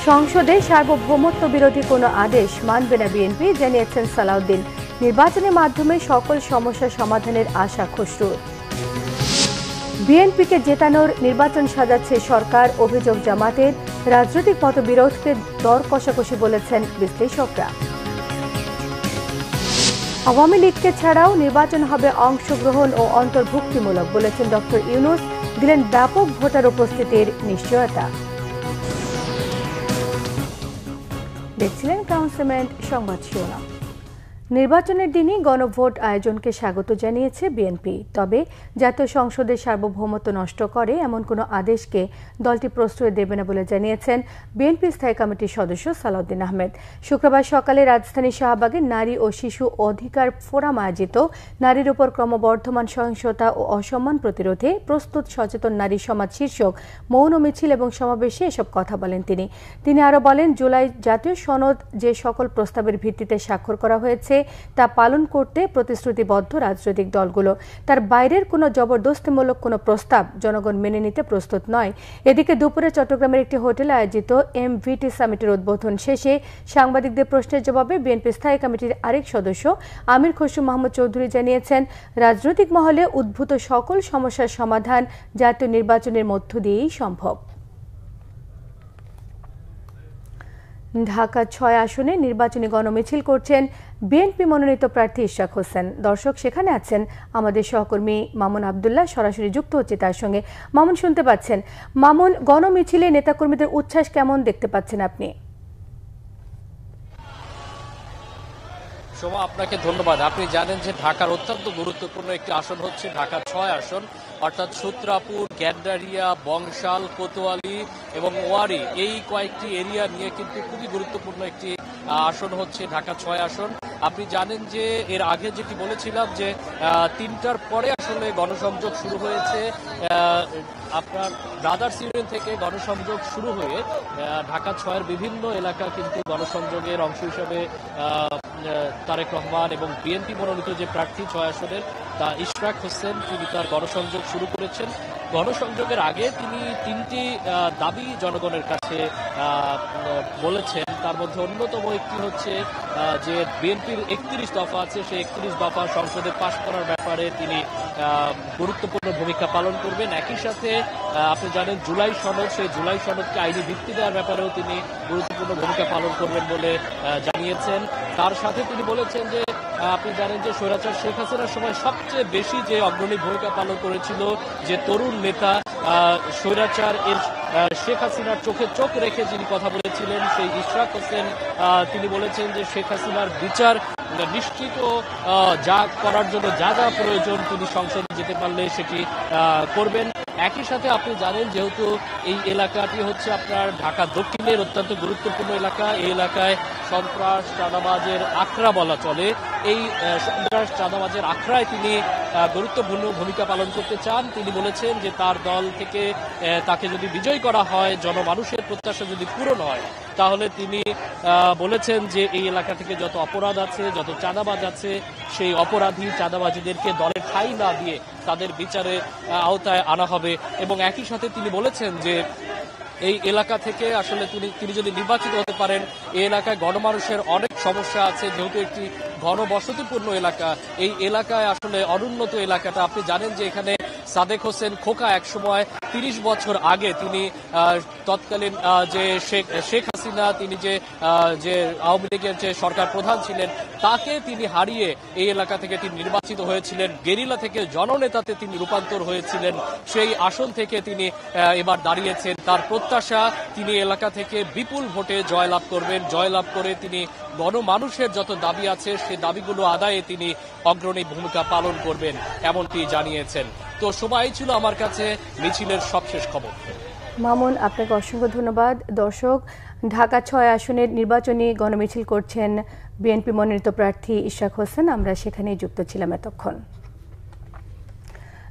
সংসদে সার্বভৌমত্ব বিরোধী কোনো আদেশ মানবে না বিএনপি, জানিয়েছেন সালাউদ্দিন। নির্বাচনের মাধ্যমে সকল সমস্যা সমাধানের আশা খসরুর। বিএনপিকে জেতানোর নির্বাচন সাজাচ্ছে সরকার, অভিযোগ জামাতের। রাজনৈতিক মতবিরোধকে দর কষাকষি বলেছেন বিশ্লেষকরা। আওয়ামী লীগকে ছাড়াও নির্বাচন হবে অংশগ্রহণ ও অন্তর্ভুক্তিমূলক, বলেছেন ডক্টর ইউনূস। দিলেন ব্যাপক ভোটার উপস্থিতির নিশ্চয়তা। দেখছিলেন কাউন্সিলমেন্ট সংবাদ শিরোনাম। নির্বাচনের দিনই গণভোট আয়োজনকে স্বাগত জানিয়েছে বিএনপি, তবে জাতীয় সংসদের সার্বভৌমত্ব নষ্ট করে এমন কোনো আদেশকে দলটি প্রশ্রয় দেবে না বলে জানিয়েছেন বিএনপি স্থায়ী কমিটির সদস্য সালাউদ্দিন আহমেদ। শুক্রবার সকালে রাজধানীর শাহবাগে নারী ও শিশু অধিকার ফোরাম আয়োজিত নারীর উপর ক্রমবর্ধমান সহিংসতা ও অসম্মান প্রতিরোধে প্রস্তুত সচেতন নারী সমাজ শীর্ষক মৌন মিছিল এবং সমাবেশে এসব কথা বলেন তিনি আরও বলেন, জুলাই জাতীয় সনদ যে সকল প্রস্তাবের ভিত্তিতে স্বাক্ষর করা হয়েছে তা পালন করতে প্রতিশ্রুতিবদ্ধ রাজনৈতিক দলগুলো। তার বাইরের কোনো জবরদস্তিমূলক কোনো প্রস্তাব জনগণ মেনে নিতে প্রস্তুত নয়। এদিকে দুপুরে চট্টগ্রামের একটি হোটেলে আয়োজিত এমভিটি সামিটের উদ্বোধন শেষে সাংবাদিকদের প্রশ্নের জবাবে বিএনপি স্থায়ী কমিটির আরেক সদস্য আমির খসরু মাহমুদ চৌধুরী জানিয়েছেন, রাজনৈতিক মহলে উদ্ভূত সকল সমস্যার সমাধান জাতীয় নির্বাচনের মধ্য দিয়েই সম্ভব। ঢাকা ৬ আসনে নির্বাচনী গণমিছিল করছেন বিএনপি মনোনীত প্রার্থী ইশরাক হোসেন। দর্শক, সেখানে আছেন আমাদের সহকর্মী মামুন আবদুল্লাহ, সরাসরি যুক্ত হচ্ছে তার সঙ্গে। মামুন, শুনতে পাচ্ছেন? মামুন, গণমিছিলে নেতাকর্মীদের উচ্ছ্বাস কেমন দেখতে পাচ্ছেন আপনি? সোমা, আপনাকে ধন্যবাদ। আপনি জানেন যে ঢাকার অত্যন্ত গুরুত্বপূর্ণ একটি আসন হচ্ছে ঢাকা ৬ আসন, অর্থাৎ সূত্রাপুর, গ্যান্ডারিয়া, বংশাল, কোতোয়ালি এবং ওয়ারি, এই কয়েকটি এরিয়া নিয়ে কিন্তু খুবই গুরুত্বপূর্ণ একটি আসন হচ্ছে ঢাকা ৬ আসন। আপনি জানেন যে এর আগে যেটি বলেছিলাম যে ৩টার পরে আসলে গণসংযোগ শুরু হয়েছে। আপনার ব্রাদার্স ইউনিয়ন থেকে গণসংযোগ শুরু হয়ে ঢাকা ৬-এর বিভিন্ন এলাকা কিন্তু গণসংযোগের অংশ হিসেবে তারেক রহমান এবং বিএনপি মনোনীত যে প্রার্থী ৬ আসনের তা ইশরাক হোসেন, তিনি তার গণসংযোগ শুরু করেছেন। গণসংযোগের আগে তিনি ৩টি দাবি জনগণের কাছে বলেছেন। তার মধ্যে অন্যতম একটি হচ্ছে যে বিএনপির ৩১ দফা আছে, সেই ৩১ দফা সংসদে পাশ করার ব্যাপারে তিনি গুরুত্বপূর্ণ ভূমিকা পালন করবেন। একই সাথে আপনি জানেন জুলাই সনদ, সেই জুলাই সনদকে আইনি ভিত্তি দেওয়ার ব্যাপারেও তিনি গুরুত্বপূর্ণ ভূমিকা পালন করবেন বলে জানিয়েছেন। তার সাথে তিনি বলেছেন যে আপনি জানেন যে স্বৈরাচার শেখ হাসিনার সময় সবচেয়ে বেশি যে অগ্রণী ভূমিকা পালন করেছিল যে তরুণ নেতা স্বৈরাচার এর শেখ হাসিনার চোখে চোখ রেখে যিনি কথা বলেছিলেন সেই ইশরাক হোসেন, তিনি বলেছেন যে শেখ হাসিনার বিচার নিশ্চিত যা করার জন্য যা যা প্রয়োজন তিনি সংসদে যেতে পারলে সেটি করবেন। একই সাথে আপনি জানেন যেহেতু এই এলাকাটি হচ্ছে আপনার ঢাকা দক্ষিণের অত্যন্ত গুরুত্বপূর্ণ এলাকা, এই এলাকায় সন্ত্রাস চাঁদাবাজের আখড়া বলা চলে। এই সন্ত্রাস চাঁদাবাজের আখড়ায় তিনি গুরুত্বপূর্ণ ভূমিকা পালন করতে চান। তিনি বলেছেন যে তার দল থেকে তাকে যদি বিজয় করা হয়, জনমানুষের প্রত্যাশা যদি পূরণ হয়, তাহলে তিনি বলেছেন যে এই এলাকা থেকে যত অপরাধ আছে, যত চাঁদাবাজ আছে, সেই অপরাধী চাঁদাবাজীদেরকে দলের ঠাঁই না দিয়ে তাদের বিচারে আওতায় আনা হবে। এবং একই সাথে তিনি বলেছেন যে এই এলাকা থেকে আসলে তিনি যদি নির্বাচিত হতে পারেন, এই এলাকায় গণমানুষের অনেক সমস্যা আছে, যেহেতু একটি ঘনবসতিপূর্ণ এলাকা, এই এলাকায় আসলে অনুন্নত এলাকাটা। আপনি জানেন যে এখানে সাদেক হোসেন খোকা একসময় ৩০ বছর আগে তিনি তৎকালীন যে শেখ হাসিনা, তিনি যে আওয়ামী লীগের যে সরকার প্রধান ছিলেন, তাকে তিনি হারিয়ে এই এলাকা থেকে তিনি নির্বাচিত হয়েছিলেন। গেরিলা থেকে জননেতাতে তিনি রূপান্তর হয়েছিলেন। সেই আসন থেকে তিনি এবার দাঁড়িয়েছেন। তার প্রত্যাশা তিনি এলাকা থেকে বিপুল ভোটে জয়লাভ করবেন। জয়লাভ করে তিনি গণমানুষের যত দাবি আছে সেই দাবিগুলো আদায়ে তিনি অগ্রণী ভূমিকা পালন করবেন, এমনটি জানিয়েছেন। তো সবাই ছিল আমার কাছে মিছিলের সবশেষ খবর। মামুন, আপনাকে অসংখ্য ধন্যবাদ। দর্শক, ঢাকা ৬ আসনের নির্বাচনী গণমিছিল করছেন বিএনপি মনোনীত প্রার্থী ইশরাক হোসেন। আমরা সেখানেই যুক্ত ছিলাম এতক্ষণ।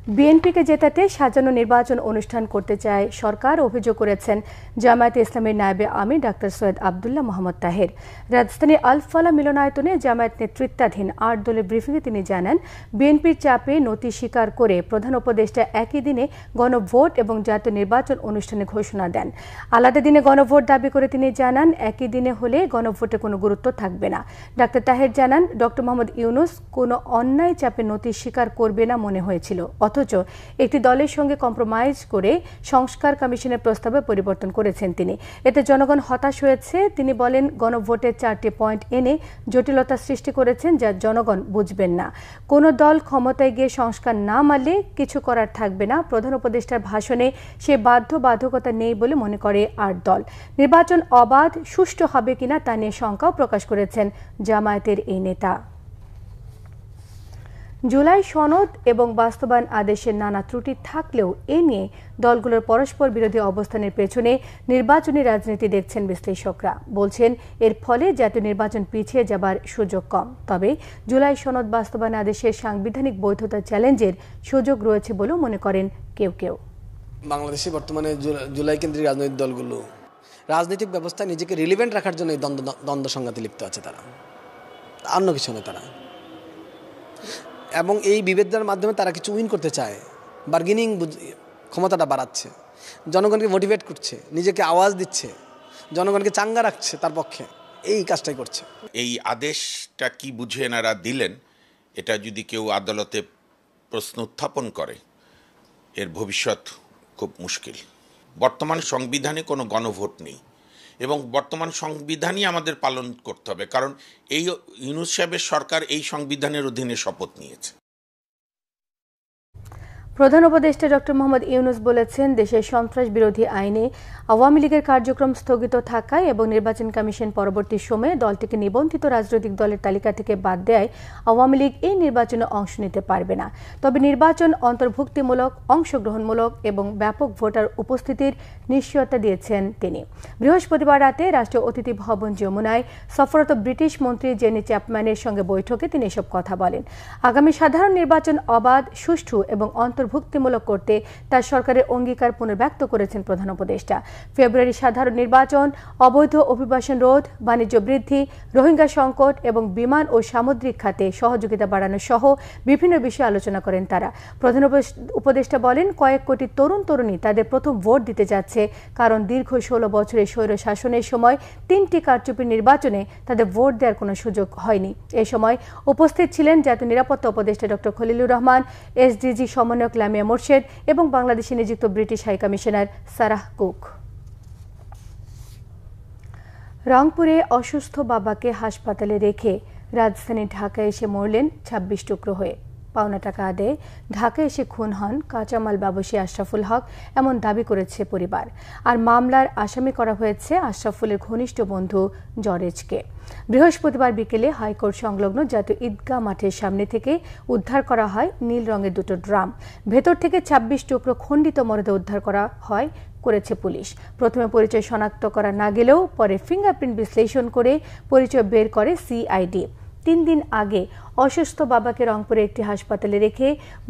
বিএনপিকে জেতাতে সাজানো নির্বাচন অনুষ্ঠান করতে চায় সরকার, অভিযোগ করেছেন জামায়াতে ইসলামীর নায়েবে আমির ডাক্তার সৈয়দ আব্দুল্লাহ মোহাম্মদ তাহের। রাজধানীর আল ফালাহ মিলনায়তনে জামায়াত নেতৃত্বাধীন ৮ দলের ব্রিফিংয়ে তিনি জানান, বিএনপির চাপে নতি স্বীকার করে প্রধান উপদেষ্টা একই দিনে গণভোট এবং জাতীয় নির্বাচন অনুষ্ঠানের ঘোষণা দেন। আলাদা দিনে গণভোট দাবি করে তিনি জানান, একই দিনে হলে গণভোটে কোনো গুরুত্ব থাকবে না। ডাক্তার তাহের জানান, ডক্টর মোহাম্মদ ইউনূস কোনো অন্যায় চাপে নতি স্বীকার করবে না মনে হয়েছিল, অথচ একটি দলের সঙ্গে কম্প্রোমাইজ করে সংস্কার কমিশনের প্রস্তাবে পরিবর্তন করেছেন তিনি। এতে জনগণ হতাশ হয়েছে। তিনি বলেন, গণভোটের 4টি পয়েন্ট এনে জটিলতা সৃষ্টি করেছেন, যা জনগণ বুঝবেন না। কোনো দল ক্ষমতায় গিয়ে সংস্কার না মানলে কিছু করার থাকবে না। প্রধান উপদেষ্টার ভাষণে সে বাধ্যবাধকতা নেই বলে মনে করে 8 দল। নির্বাচন অবাধ, সুষ্ঠু হবে কিনা তা নিয়ে শঙ্কাও প্রকাশ করেছেন জামায়াতের এই নেতা। জুলাই সনদ এবং বাস্তবায়ন আদেশের নানা ত্রুটি থাকলেও এ নিয়ে দলগুলোর পরস্পর বিরোধী অবস্থানের পেছনে নির্বাচনী রাজনীতি দেখছেন বিশ্লেষকরা। বলছেন, এর ফলে জাতীয় নির্বাচন পিছিয়ে যাবার সুযোগ কম। তবে জুলাই সনদ বাস্তবায়ন আদেশের সাংবিধানিক বৈধতা চ্যালেঞ্জের সুযোগ রয়েছে বলেও মনে করেন কেউ কেউ। বাংলাদেশে বর্তমানে জুলাই কেন্দ্রিক রাজনৈতিক দলগুলো রাজনৈতিক ব্যবস্থায় নিজেকে রিলিভেন্ট রাখার জন্য দ্বন্দ্ব সংঘাতে লিপ্ত আছে, তারা অন্য কিছু নয়। তারা এবং এই বিভেদের মাধ্যমে তারা কিছু উইন করতে চায়, বার্গেনিং ক্ষমতাটা বাড়াচ্ছে, জনগণকে মোটিভেট করছে, নিজেকে আওয়াজ দিচ্ছে, জনগণকে চাঙ্গা রাখছে তার পক্ষে, এই কাজটাই করছে। এই আদেশটা কি বুঝে এনারা দিলেন, এটা যদি কেউ আদালতে প্রশ্ন উত্থাপন করে, এর ভবিষ্যৎ খুব মুশকিল। বর্তমান সংবিধানে কোনো গণভোট নেই এবং বর্তমান সংবিধানই আমাদের পালন করতে হবে, কারণ এই ইউনূস সাহেবের সরকার এই সংবিধানের অধীনে শপথ নিয়েছে। প্রধান উপদেষ্টা ডক্টর মোহাম্মদ ইউনূস বলেছেন, দেশের সন্ত্রাস বিরোধী আইনে আওয়ামী লীগের কার্যক্রম স্থগিত থাকায় এবং নির্বাচন কমিশন পরবর্তী সময়ে দলটিকে নিবন্ধিত রাজনৈতিক দলের তালিকা থেকে বাদ দেয় আওয়ামী লীগ এই নির্বাচনে অংশ নিতে পারবে না। তবে নির্বাচন অন্তর্ভুক্তিমূলক, অংশগ্রহণমূলক এবং ব্যাপক ভোটার উপস্থিতির নিশ্চয়তা দিয়েছেন তিনি। বৃহস্পতিবার রাতে রাষ্ট্রীয় অতিথি ভবন যমুনায় সফররত ব্রিটিশ মন্ত্রী জেনি চ্যাপম্যানের সঙ্গে বৈঠকে তিনি এসব কথা বলেন। আগামী সাধারণ নির্বাচন অবাধ, সুষ্ঠু এবং অন্তর্ভুক্তিমূলক করতে তার সরকারের অঙ্গীকার পুনর্ব্যক্ত করেছেন প্রধান উপদেষ্টা। ফেব্রুয়ারি সাধারণ নির্বাচন, অবৈধ অভিবাসন রোধ, বাণিজ্য বৃদ্ধি, রোহিঙ্গা সংকট এবং বিমান ও সামুদ্রিক খাতে সহযোগিতা বাড়ানো সহ বিভিন্ন বিষয়ে আলোচনা করেন তারা। প্রধান উপদেষ্টা বলেন, কয়েক কোটি তরুণ তরুণী তাদের প্রথম ভোট দিতে যাচ্ছে, কারণ দীর্ঘ 16 বছরের স্বৈর শাসনের সময় 3টি কারচুপির নির্বাচনে তাদের ভোট দেওয়ার কোনো সুযোগ হয়নি। এ সময় উপস্থিত ছিলেন জাতীয় নিরাপত্তা উপদেষ্টা ডক্টর খলিলুর রহমান, এসডিজি সমন্বয়ক লামিয়া মোর্শেদ এবং বাংলাদেশে নিযুক্ত ব্রিটিশ হাইকমিশনার সারাহ কুক। রংপুরে অসুস্থ বাবাকে হাসপাতালে রেখে রাজধানী ঢাকায় এসে মরলেন 26 টুকরো হয়ে। পাওনা টাকা আদায়ে ঢাকায় এসে খুন হন কাঁচামাল ব্যবসায়ী আশরাফুল হক, এমন দাবি করেছে পরিবার। আর মামলার আসামি করা হয়েছে আশরাফুলের ঘনিষ্ঠ বন্ধু জরেজকে। বৃহস্পতিবার বিকেলে হাইকোর্ট সংলগ্ন জাতীয় ঈদগাহ মাঠের সামনে থেকে উদ্ধার করা হয় নীল রঙের দুটো ড্রাম। ভেতর থেকে 26 টুকরো খণ্ডিত মরদেহ উদ্ধার করেছে পুলিশ। প্রথমে পরিচয় শনাক্ত করা না গেলেও পরে ফিঙ্গারপ্রিন্ট বিশ্লেষণ করে পরিচয় বের করে সিআইডি। 3 দিন আগে অসুস্থ বাবাকে রংপুরে একটি হাসপাতালে রেখে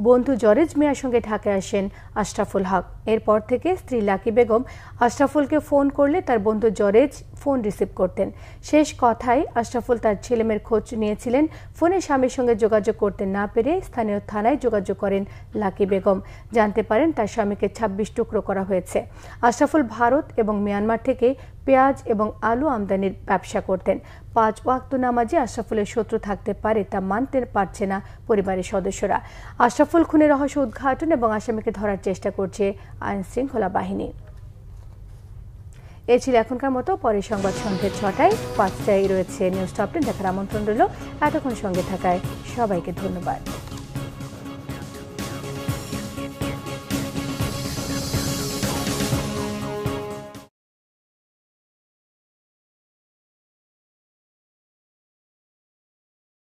বন্ধু জরেজ মিয়ার সঙ্গে ঢাকায় আসেন আশরাফুল হক। এরপর থেকে স্ত্রী লাকি বেগম আশরাফুলকে ফোন করলে তার বন্ধু জরেজ ফোন রিসিভ করতেন। শেষ কথায় আশরাফুল তার ছেলেমেয়ের খোঁজ নিয়েছিলেন। ফোনে স্বামীর সঙ্গে যোগাযোগ করতে না পেরে স্থানীয় থানায় যোগাযোগ করেন লাকি বেগম। জানতে পারেন তার স্বামীকে 26 টুকরো করা হয়েছে। আশরাফুল ভারত এবং মিয়ানমার থেকে পেঁয়াজ এবং আলু আমদানির ব্যবসা করতেন। 5 ওয়াক্ত নামাজে আশরাফুলের শত্রু থাকতে পারে তা মানতে পারছে না পরিবারের সদস্যরা। আশরাফুল খুনের রহস্য উদ্ঘাটন এবং আসামিকে ধরার চেষ্টা করছে আইন শৃঙ্খলা বাহিনী। এ ছিল এখনকার মতো। পরের সংবাদ সন্ধ্যে 6টায়। 5টায় রয়েছে নিউজ টপ 10 দেখার আমন্ত্রণ রইল। এতক্ষণ সঙ্গে থাকায় সবাইকে ধন্যবাদ।